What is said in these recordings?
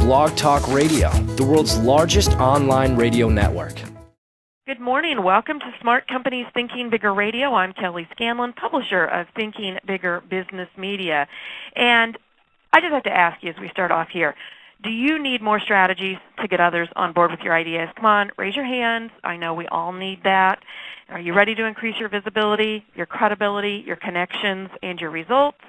Blog Talk Radio, the world's largest online radio network. Good morning. Welcome to Smart Companies Thinking Bigger Radio. I'm Kelly Scanlon, publisher of Thinking Bigger Business Media. And I just have to ask you as we start off here, do you need more strategies to get others on board with your ideas? Come on, raise your hands. I know we all need that. Are you ready to increase your visibility, your credibility, your connections, and your results?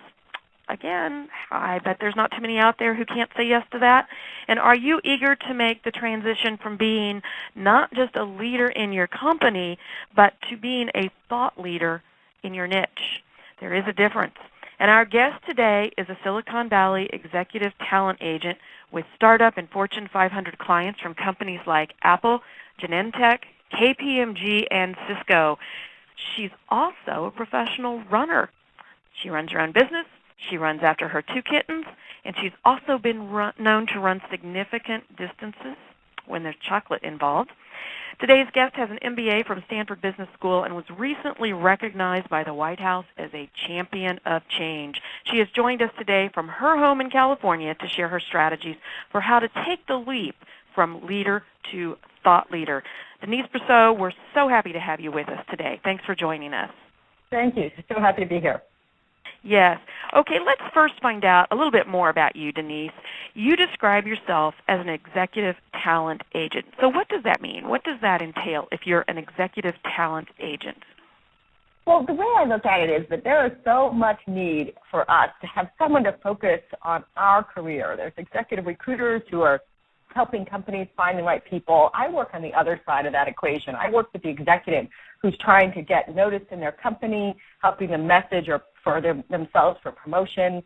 Again, I bet there's not too many out there who can't say yes to that. And are you eager to make the transition from being not just a leader in your company, but to being a thought leader in your niche? There is a difference. And our guest today is a Silicon Valley executive talent agent with startup and Fortune 500 clients from companies like Apple, Genentech, KPMG, and Cisco. She's also a professional runner. She runs her own business. She runs after her 2 kittens, and she's also been known to run significant distances when there's chocolate involved. Today's guest has an MBA from Stanford Business School and was recently recognized by the White House as a champion of change. She has joined us today from her home in California to share her strategies for how to take the leap from leader to thought leader. Denise Brosseau, we're so happy to have you with us today. Thanks for joining us. Thank you. So happy to be here. Yes. Okay, let's first find out a little bit more about you, Denise. You describe yourself as an executive talent agent. So what does that mean? What does that entail if you're an executive talent agent? Well, the way I look at it is that there is so much need for us to have someone to focus on our career. There's executive recruiters who are helping companies find the right people. I work on the other side of that equation. I work with the executive who's trying to get noticed in their company, helping them message or for themselves for promotion,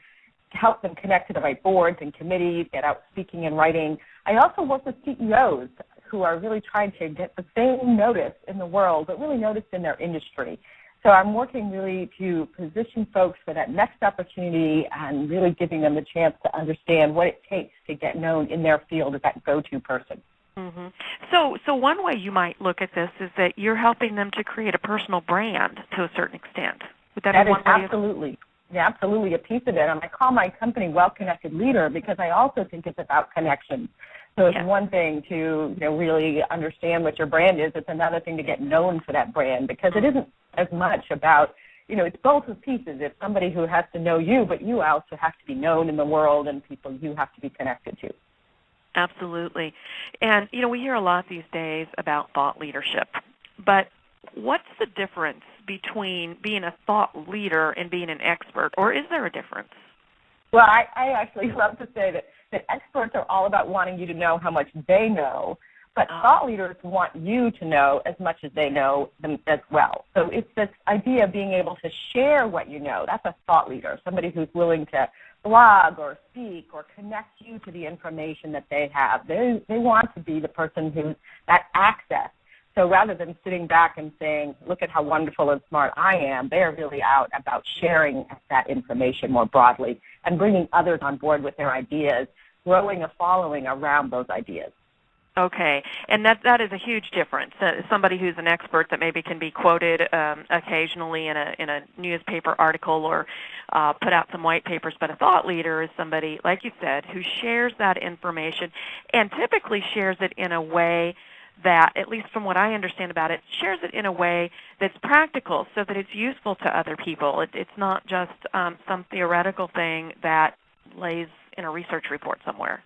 to help them connect to the right boards and committees, get out speaking and writing. I also work with CEOs who are really trying to get the same notice in the world, but really noticed in their industry. So I'm working really to position folks for that next opportunity and really giving them the chance to understand what it takes to get known in their field as that go-to person. Mm-hmm. So one way you might look at this is that you're helping them to create a personal brand to a certain extent. Would that be one way? Absolutely a piece of it. And I call my company Well-Connected Leader because I also think it's about connection. So it's one thing to really understand what your brand is. It's another thing to get known for that brand because it isn't as much about, it's both of pieces. It's somebody who has to know you, but you also have to be known in the world and people you have to be connected to. Absolutely. And, we hear a lot these days about thought leadership. But what's the difference between being a thought leader and being an expert, or is there a difference? Well, I actually love to say that experts are all about wanting you to know how much they know, but thought leaders want you to know as much as they know them as well. So it's this idea of being able to share what you know. That's a thought leader, somebody who's willing to blog or speak or connect you to the information that they have. They want to be the person who's that access. So rather than sitting back and saying, look at how wonderful and smart I am, they're really out about sharing that information more broadly and bringing others on board with their ideas, growing a following around those ideas. Okay, and that is a huge difference. Somebody who's an expert that maybe can be quoted occasionally in a newspaper article or put out some white papers, but a thought leader is somebody, like you said, who shares that information and typically shares it in a way that, at least from what I understand about it, shares it in a way that's practical so that it's useful to other people. It's not just some theoretical thing that lays in a research report somewhere.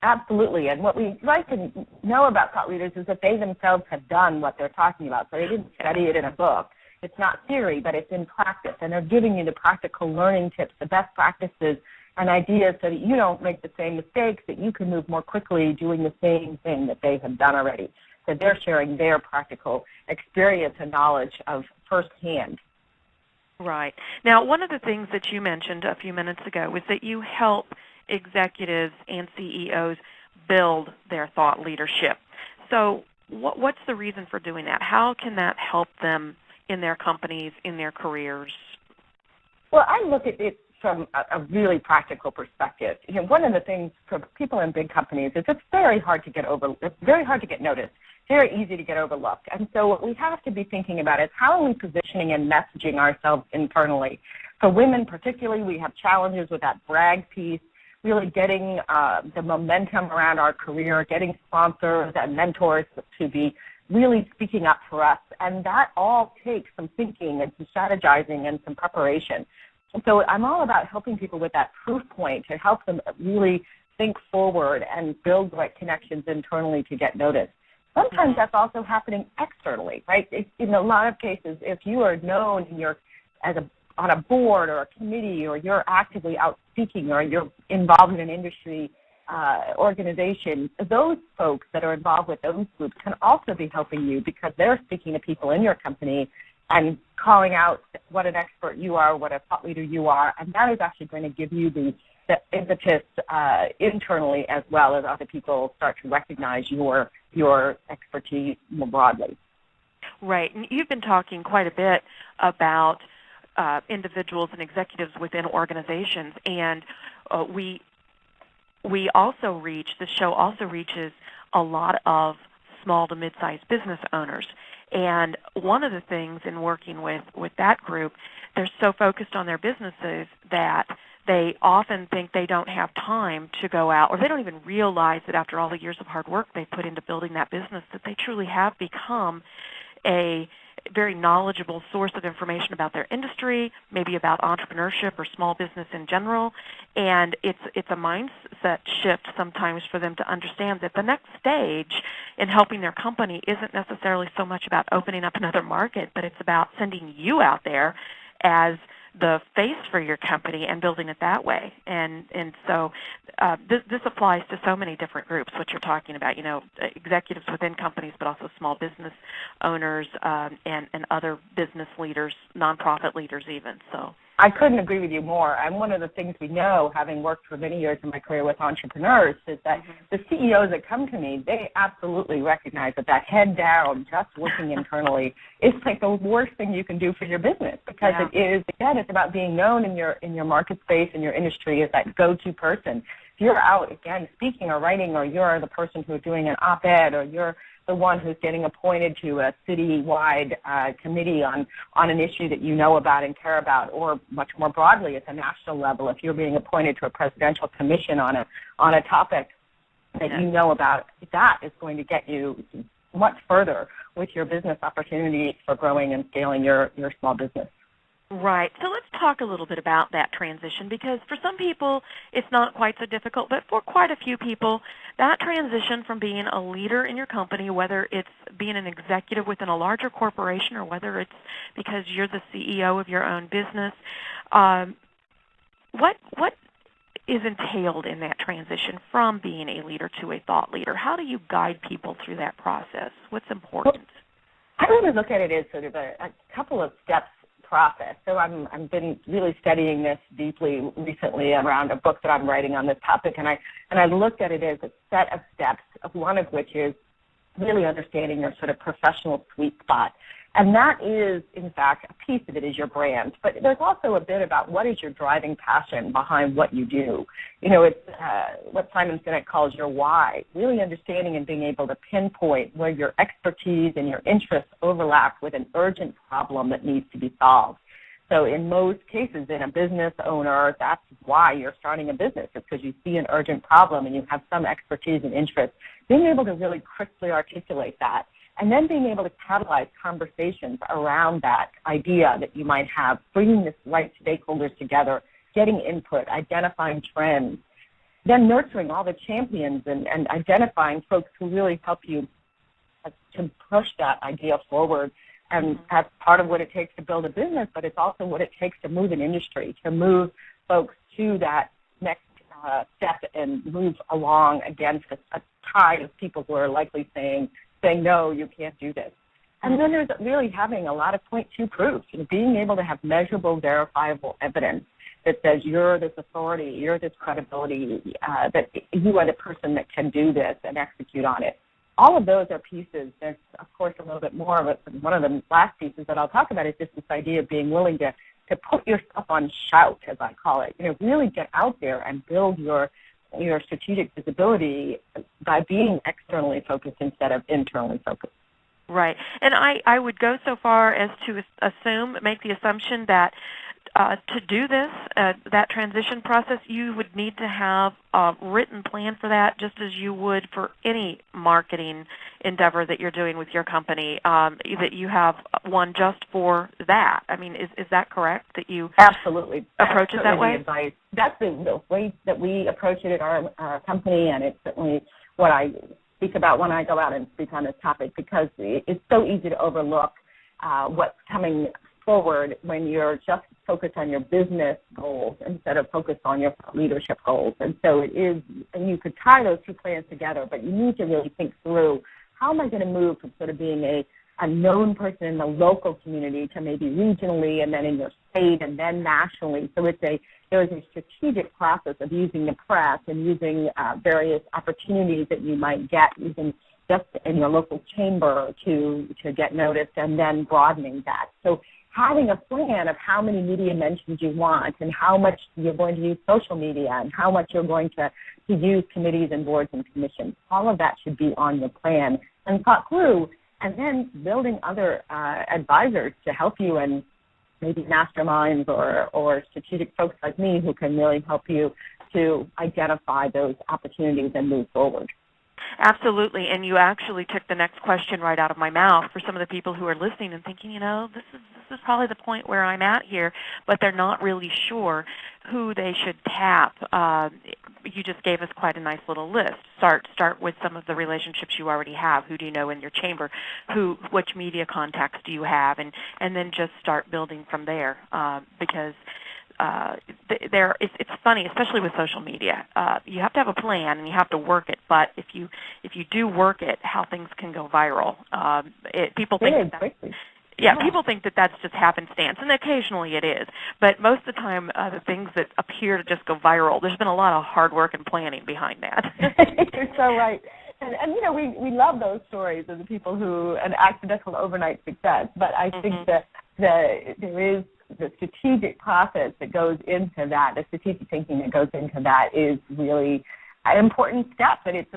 Absolutely. And what we like to know about thought leaders is that they themselves have done what they're talking about. So they didn't study it in a book. It's not theory, but it's in practice. And they're giving you the practical learning tips, the best practices and ideas so that you don't make the same mistakes, that you can move more quickly doing the same thing that they have done already. So they're sharing their practical experience and knowledge of firsthand. Right. Now, one of the things that you mentioned a few minutes ago was that you help executives and CEOs build their thought leadership. So what's the reason for doing that? How can that help them in their companies, in their careers? Well, I look at it from a really practical perspective. One of the things for people in big companies is it's very hard to get noticed, very easy to get overlooked. And so what we have to be thinking about is how are we positioning and messaging ourselves internally. For women particularly, we have challenges with that brag piece. really getting the momentum around our career, getting sponsors and mentors to be really speaking up for us. And that all takes some thinking and some strategizing and some preparation. And so I'm all about helping people with that proof point to help them really think forward and build the right connections internally to get noticed. Sometimes that's also happening externally, right? In a lot of cases, if you are known and you're on a board or a committee, or you're actively out speaking, or you're involved in an industry organization, those folks that are involved with those groups can also be helping you because they're speaking to people in your company and calling out what an expert you are, what a thought leader you are, and that is actually going to give you the impetus internally as well as other people start to recognize your expertise more broadly. Right. And you've been talking quite a bit about individuals and executives within organizations, and we also reach, the show also reaches a lot of small to mid-sized business owners. And one of the things in working with that group, they're so focused on their businesses that they often think they don't have time to go out, or they don't even realize that after all the years of hard work they put into building that business, that they truly have become a very knowledgeable source of information about their industry, maybe about entrepreneurship or small business in general. And it's a mindset shift sometimes for them to understand that the next stage in helping their company isn't necessarily so much about opening up another market, but it's about sending you out there as the face for your company and building it that way. And so this applies to so many different groups, what you're talking about, executives within companies, but also small business owners and other business leaders, nonprofit leaders even. So I couldn't agree with you more. And one of the things we know, having worked for many years in my career with entrepreneurs, is that the CEOs that come to me, they absolutely recognize that head down, just working internally, is like the worst thing you can do for your business, because it is, again, it's about being known in your market space, in your industry, as that go-to person. If you're out, again, speaking or writing, or you're the person who's doing an op-ed, or you're the one who's getting appointed to a city-wide committee on an issue that you know about and care about, or much more broadly at the national level, if you're being appointed to a presidential commission on a topic that you know about, that is going to get you much further with your business opportunities for growing and scaling your small business. Right. So let's talk a little bit about that transition, because for some people it's not quite so difficult, but for quite a few people, that transition from being a leader in your company, whether it's being an executive within a larger corporation or whether it's because you're the CEO of your own business, what is entailed in that transition from being a leader to a thought leader? How do you guide people through that process? What's important? I really look at it as sort of a couple of steps process. So I've been really studying this deeply recently around a book that I'm writing on this topic, and I looked at it as a set of steps, one of which is really understanding your sort of professional sweet spot. And that is, in fact, a piece of it is your brand. But there's also a bit about what is your driving passion behind what you do. It's what Simon Sinek calls your why, really understanding and being able to pinpoint where your expertise and your interests overlap with an urgent problem that needs to be solved. So in most cases, in a business owner, that's why you're starting a business. It's because you see an urgent problem and you have some expertise and interest. Being able to really crisply articulate that, and then being able to catalyze conversations around that idea that you might have, bringing the right stakeholders together, getting input, identifying trends, then nurturing all the champions and identifying folks who really help you to push that idea forward. And that's part of what it takes to build a business, but it's also what it takes to move an industry, to move folks to that next step and move along against a tide of people who are likely saying, no, you can't do this. And then there's really having a lot of point-2 proofs, being able to have measurable, verifiable evidence that says you're this authority, you're this credibility, that you are the person that can do this and execute on it. All of those are pieces. There's, of course, a little bit more of it. One of the last pieces that I'll talk about is just this idea of being willing to put yourself on shout, as I call it. Really get out there and build your strategic visibility by being externally focused instead of internally focused. Right. And I would go so far as to make the assumption that to do this, that transition process, you would need to have a written plan for that, just as you would for any marketing endeavor that you're doing with your company, that you have one just for that. I mean, is that correct, that you absolutely approach it that way? Advice. That's the way that we approach it at our company, and it's certainly what I speak about when I go out and speak on this topic, because it's so easy to overlook what's coming forward when you're just focused on your business goals instead of focused on your leadership goals. And so it is, and you could tie those two plans together, but you need to really think through, how am I going to move from sort of being a known person in the local community to maybe regionally and then in your state and then nationally. So there is a strategic process of using the press and using various opportunities that you might get using just in your local chamber to get noticed, and then broadening that. So having a plan of how many media mentions you want and how much you're going to use social media and how much you're going to use committees and boards and commissions, all of that should be on your plan and thought through, and then building other advisors to help you, and maybe masterminds or strategic folks like me who can really help you to identify those opportunities and move forward. Absolutely, and you actually took the next question right out of my mouth for some of the people who are listening and thinking, this is probably the point where I'm at here, but they're not really sure who they should tap. You just gave us quite a nice little list. Start with some of the relationships you already have. Who do you know in your chamber? Which media contacts do you have? And then just start building from there, because it's funny, especially with social media. You have to have a plan and you have to work it. But if you do work it, how things can go viral. People think people think that that's just happenstance, and occasionally it is. But most of the time, the things that appear to just go viral, there's been a lot of hard work and planning behind that. You're so right. And we love those stories of the people who an accidental overnight success. But I think that there is the strategic process that goes into that, the strategic thinking that goes into that is really an important step. And it's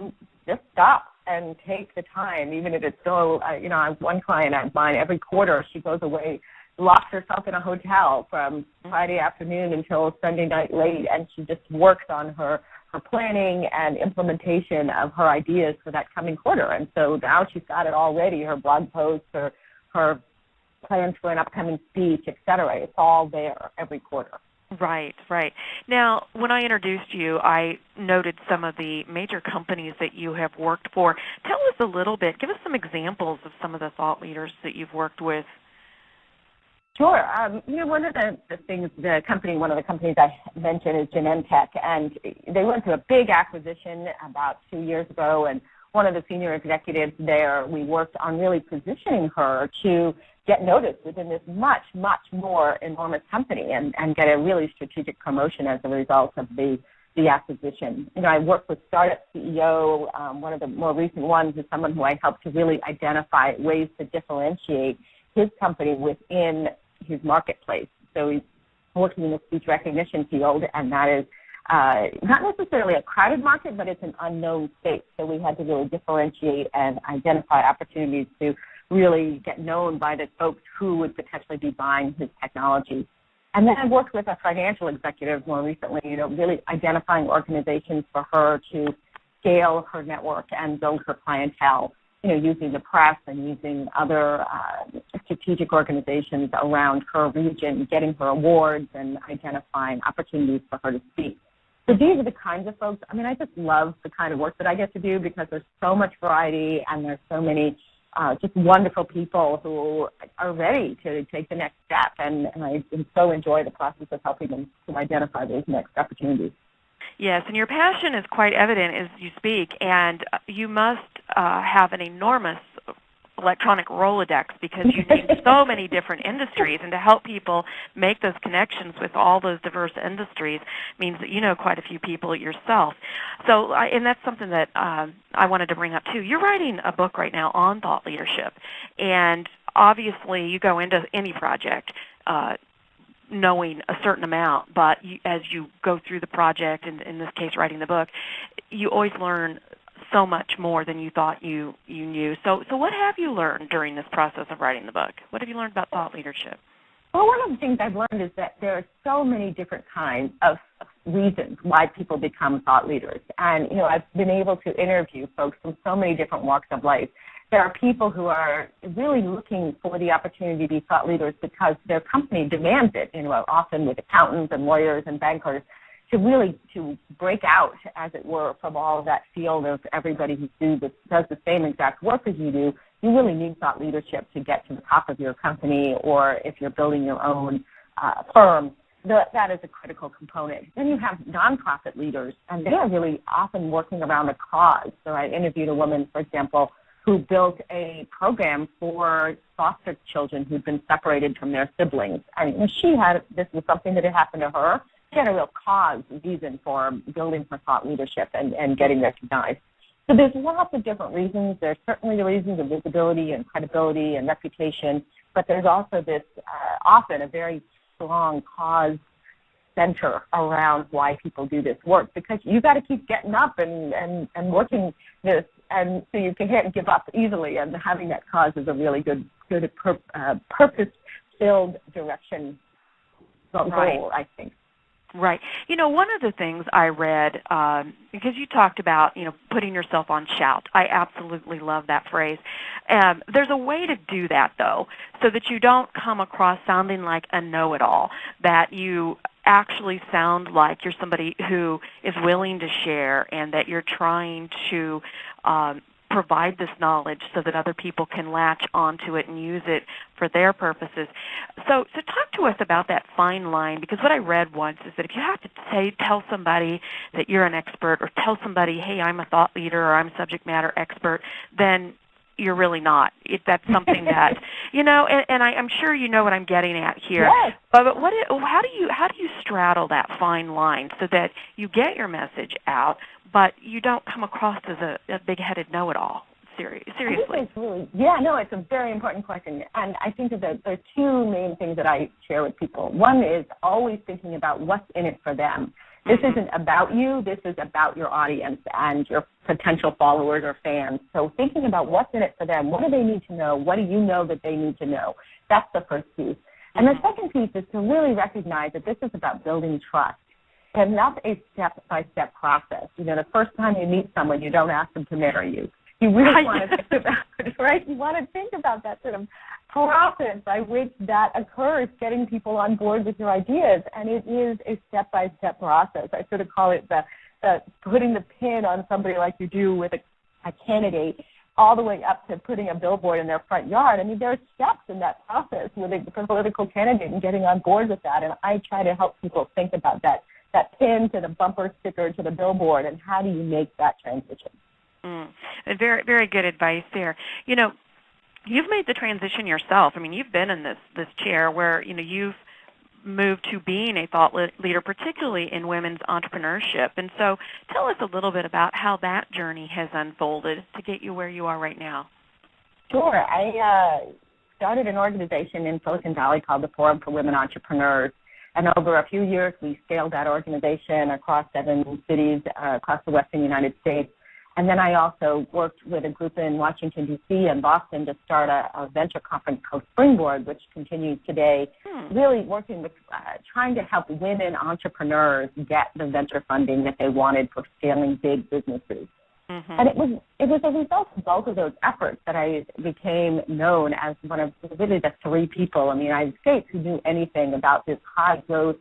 just stop and take the time, even if it's still, I have one client of mine, every quarter she goes away, locks herself in a hotel from Friday afternoon until Sunday night late, and she just works on her planning and implementation of her ideas for that coming quarter. And so now she's got it all ready, her blog posts, her plans for an upcoming speech, et cetera. It's all there every quarter. Right. Now, when I introduced you, I noted some of the major companies that you have worked for. Tell us a little bit, give us some examples of some of the thought leaders that you've worked with. Sure. One of the things, one of the companies I mentioned is Genentech, and they went through a big acquisition about 2 years ago, and one of the senior executives there, we worked on really positioning her to get noticed within this much, much more enormous company and get a really strategic promotion as a result of the acquisition. I work with startup CEO. One of the more recent ones is someone who I helped to really identify ways to differentiate his company within his marketplace. So he's working in the speech recognition field, and that is not necessarily a crowded market, but it's an unknown space. So we had to really differentiate and identify opportunities to really get known by the folks who would potentially be buying his technology. And then I worked with a financial executive more recently, really identifying organizations for her to scale her network and build her clientele, using the press and using other strategic organizations around her region, getting her awards and identifying opportunities for her to speak. So these are the kinds of folks. I just love the kind of work that I get to do because there's so much variety and there's so many just wonderful people who are ready to take the next step, and I so enjoy the process of helping them to identify those next opportunities. Yes, and your passion is quite evident as you speak, and you must have an enormous electronic Rolodex because you name so many different industries, and to help people make those connections with all those diverse industries means that you know quite a few people yourself. So, and that's something that I wanted to bring up too. You're writing a book right now on thought leadership, and obviously you go into any project knowing a certain amount, but as you go through the project, and in this case writing the book, you always learn so much more than you thought you knew. So what have you learned during this process of writing the book? What have you learned about thought leadership? Well, one of the things I've learned is that there are so many different kinds of reasons why people become thought leaders. And, I've been able to interview folks from so many different walks of life. There are people who are really looking for the opportunity to be thought leaders because their company demands it, often with accountants and lawyers and bankers, to break out, as it were, from all of that field of everybody who does the same exact work as you do. You really need thought leadership to get to the top of your company, or if you're building your own firm, that is a critical component. Then you have nonprofit leaders, and they are really often working around a cause. So I interviewed a woman, for example, who built a program for foster children who'd been separated from their siblings. And this was something that had happened to her. She had a real reason for building her thought leadership and getting recognized. So there's lots of different reasons. There's certainly the reasons of visibility and credibility and reputation, but there's also this often a very strong cause center around why people do this work, because you got to keep getting up and working this, and so you can't give up easily. And having that cause is a really good purpose-filled direction goal, I think. Right. One of the things I read, because you talked about, putting yourself on shout. I absolutely love that phrase. There's a way to do that, though, so that you don't come across sounding like a know-it-all, that you actually sound like you're somebody who is willing to share and that you're trying to provide this knowledge so that other people can latch onto it and use it for their purposes. So talk to us about that fine line, because what I read once is that if you have to tell somebody that you're an expert, or tell somebody, hey, I'm a thought leader or I'm a subject matter expert, then you're really not. That's something that, and I'm sure you know what I'm getting at here. Yes. But how do you straddle that fine line so that you get your message out, but you don't come across as a big-headed know-it-all? Seriously. It's a very important question. And I think that there are two main things that I share with people. One is always thinking about what's in it for them. This isn't about you. This is about your audience and your potential followers or fans. So thinking about what's in it for them. What do they need to know? What do you know that they need to know? That's the first piece. And the second piece is to really recognize that this is about building trust and not a step-by-step process. The first time you meet someone, you don't ask them to marry you. You really want to think about it, right? You want to think about that sort of process by which that occurs, getting people on board with your ideas. And it is a step-by-step process. I sort of call it the putting the pin on somebody like you do with a candidate, all the way up to putting a billboard in their front yard. I mean, there are steps in that process with a political candidate and getting on board with that. And I try to help people think about that pin to the bumper sticker to the billboard, and how do you make that transition? Very, very good advice there. You've made the transition yourself. I mean, you've been in this chair where, you've moved to being a thought leader, particularly in women's entrepreneurship. And so tell us a little bit about how that journey has unfolded to get you where you are right now. Sure. I started an organization in Silicon Valley called the Forum for Women Entrepreneurs. And over a few years, we scaled that organization across 7 cities across the western United States. And then I also worked with a group in Washington, D.C. and Boston to start a venture conference called Springboard, which continues today, really working with trying to help women entrepreneurs get the venture funding that they wanted for scaling big businesses. And it was a result of both of those efforts that I became known as one of really the 3 people in the United States who knew anything about this high-growth,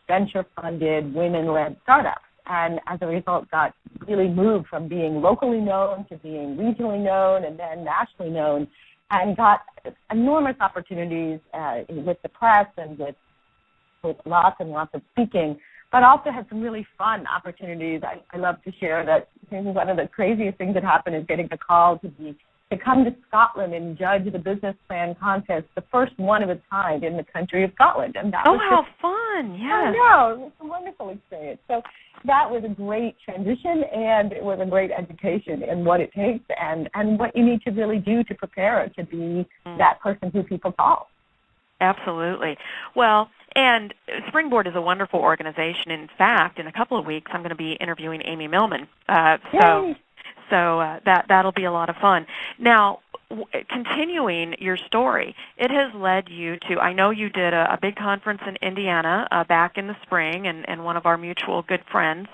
venture-funded, women-led startup. And as a result, got really moved from being locally known to being regionally known and then nationally known, and got enormous opportunities with the press and with lots and lots of speaking, but also had some really fun opportunities. I love to share that one of the craziest things that happened is getting the call to come to Scotland and judge the business plan contest, the first one of its kind in the country of Scotland. And that was how fun! Yeah, I know, it was a wonderful experience. So that was a great transition, and it was a great education in what it takes and what you need to really do to prepare to be that person who people call. Absolutely. Well, and Springboard is a wonderful organization. In fact, in a couple of weeks, I'm going to be interviewing Amy Millman. So that'll be a lot of fun. Now, continuing your story, it has led you to, I know you did a big conference in Indiana back in the spring, and one of our mutual good friends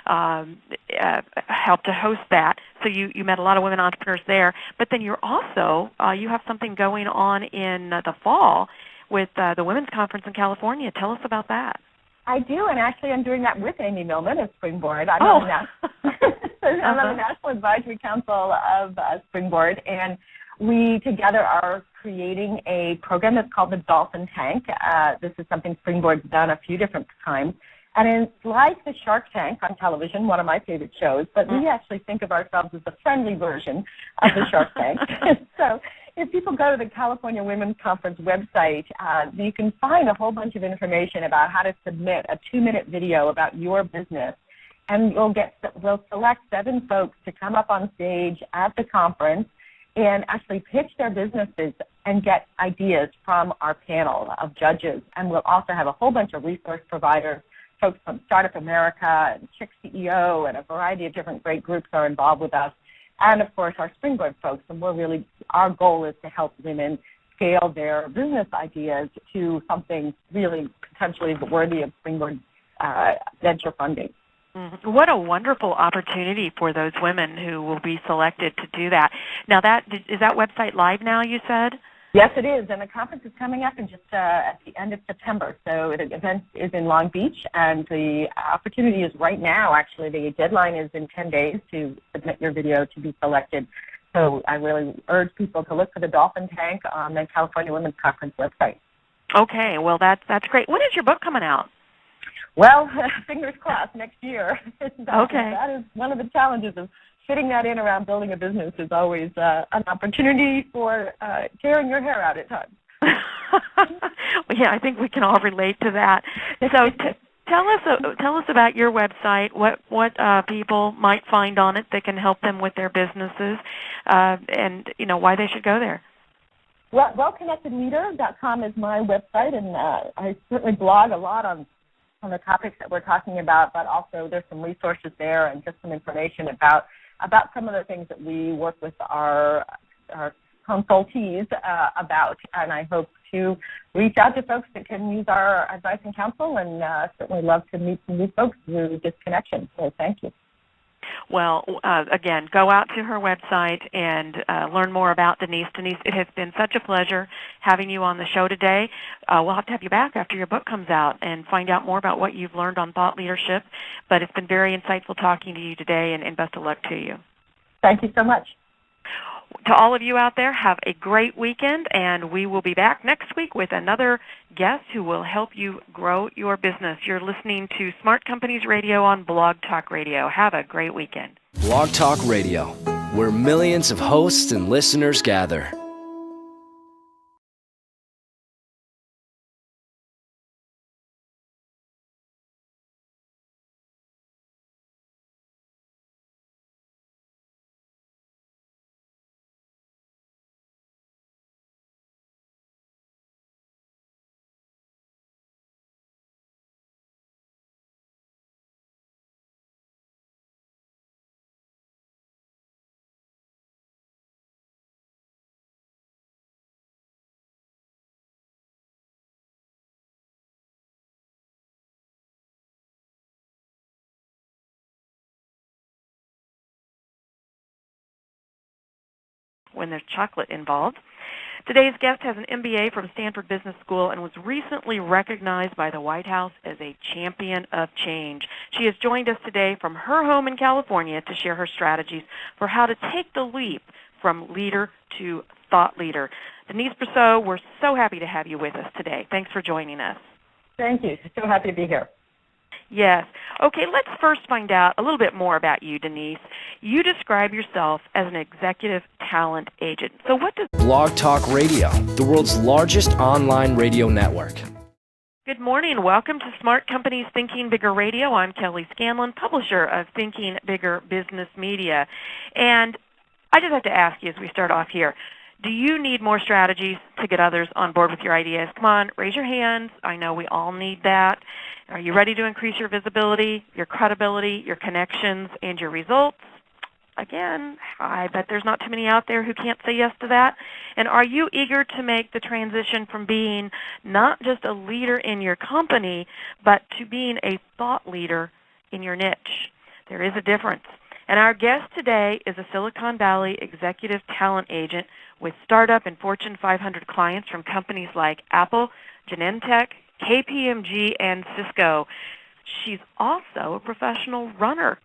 helped to host that. So you met a lot of women entrepreneurs there. But then you're also, you have something going on in the fall with the Women's Conference in California. Tell us about that. I do, and actually I'm doing that with Amy Millman of Springboard. I'm oh. on the National Advisory Council of Springboard, and we together are creating a program that's called the Dolphin Tank. This is something Springboard's done a few different times. And it's like the Shark Tank on television, one of my favorite shows, but we actually think of ourselves as the friendly version of the Shark Tank. So if people go to the California Women's Conference website, you can find a whole bunch of information about how to submit a 2-minute video about your business. And we'll select 7 folks to come up on stage at the conference and actually pitch their businesses and get ideas from our panel of judges. And we'll also have a whole bunch of resource providers. Folks from Startup America and Chick CEO and a variety of different great groups are involved with us. And, of course, our Springboard folks. And our goal is to help women scale their business ideas to something really potentially worthy of Springboard venture funding. Mm-hmm. What a wonderful opportunity for those women who will be selected to do that. Now, is that website live now, you said? Yes, it is, and the conference is coming up in just at the end of September. So the event is in Long Beach, and the opportunity is right now. Actually, the deadline is in 10 days to submit your video to be selected. So I really urge people to look for the Dolphin Tank on the California Women's Conference website. Okay, well, that's great. When is your book coming out? Well, fingers crossed, next year. Okay. That is one of the challenges of fitting that in around building a business is always an opportunity for tearing your hair out at times. Well, yeah, I think we can all relate to that. So tell us about your website, what people might find on it that can help them with their businesses, and why they should go there. Well, wellconnectedleader.com is my website, and I certainly blog a lot on the topics that we're talking about, but also there's some resources there and just some information about some of the things that we work with our consultees about, and I hope to reach out to folks that can use our advice and counsel, and certainly love to meet some new folks through this connection, so thank you. Well, again, go out to her website and learn more about Denise. Denise, it has been such a pleasure having you on the show today. We'll have to have you back after your book comes out and find out more about what you've learned on thought leadership. But it's been very insightful talking to you today, and best of luck to you. Thank you so much. To all of you out there, have a great weekend, and we will be back next week with another guest who will help you grow your business. You're listening to Smart Companies Radio on Blog Talk Radio. Have a great weekend. Blog Talk Radio, where millions of hosts and listeners gather. When there's chocolate involved. Today's guest has an MBA from Stanford Business School and was recently recognized by the White House as a champion of change. She has joined us today from her home in California to share her strategies for how to take the leap from leader to thought leader. Denise Brosseau, we're so happy to have you with us today. Thanks for joining us. Thank you. So happy to be here. Yes. Okay, let's first find out a little bit more about you, Denise. You describe yourself as an executive talent agent. So what does Blog Talk Radio, the world's largest online radio network. Good morning. Welcome to Smart Companies Thinking Bigger Radio. I'm Kelly Scanlon, publisher of Thinking Bigger Business Media. And I just have to ask you as we start off here, do you need more strategies to get others on board with your ideas? Come on, raise your hands. I know we all need that. Are you ready to increase your visibility, your credibility, your connections, and your results? again, I bet there's not too many out there who can't say yes to that. And are you eager to make the transition from being not just a leader in your company, but to being a thought leader in your niche? There is a difference. And our guest today is a Silicon Valley executive talent agent with startup and Fortune 500 clients from companies like Apple, Genentech, KPMG, and Cisco. She's also a professional runner.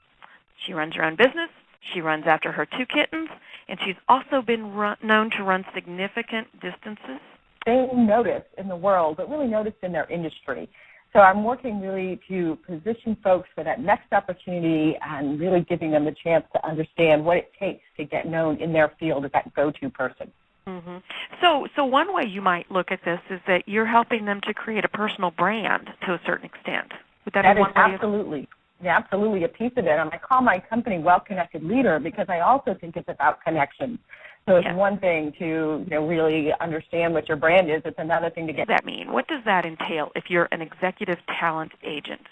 She runs her own business. She runs after her 2 kittens, and she's also been known to run significant distances. Being noticed in the world, but really noticed in their industry. So I'm working really to position folks for that next opportunity and really giving them the chance to understand what it takes to get known in their field as that go-to person. Mm-hmm. So one way you might look at this is that you're helping them to create a personal brand to a certain extent. Would that be one way? Absolutely. Yeah, absolutely a piece of it. And I call my company Well-Connected Leader because I also think it's about connection. So it's one thing to really understand what your brand is. It's another thing to get. What does that mean? What does that entail if you're an executive talent agent?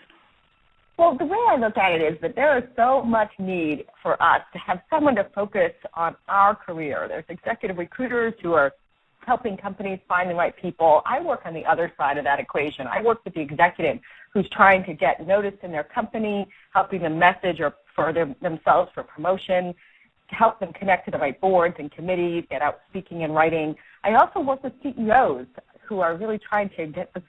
Well, the way I look at it is that there is so much need for us to have someone to focus on our career. There's executive recruiters who are helping companies find the right people. I work on the other side of that equation. I work with the executive who's trying to get noticed in their company, helping them message or for themselves for promotion, to help them connect to the right boards and committees, get out speaking and writing. I also work with CEOs who are really trying to get the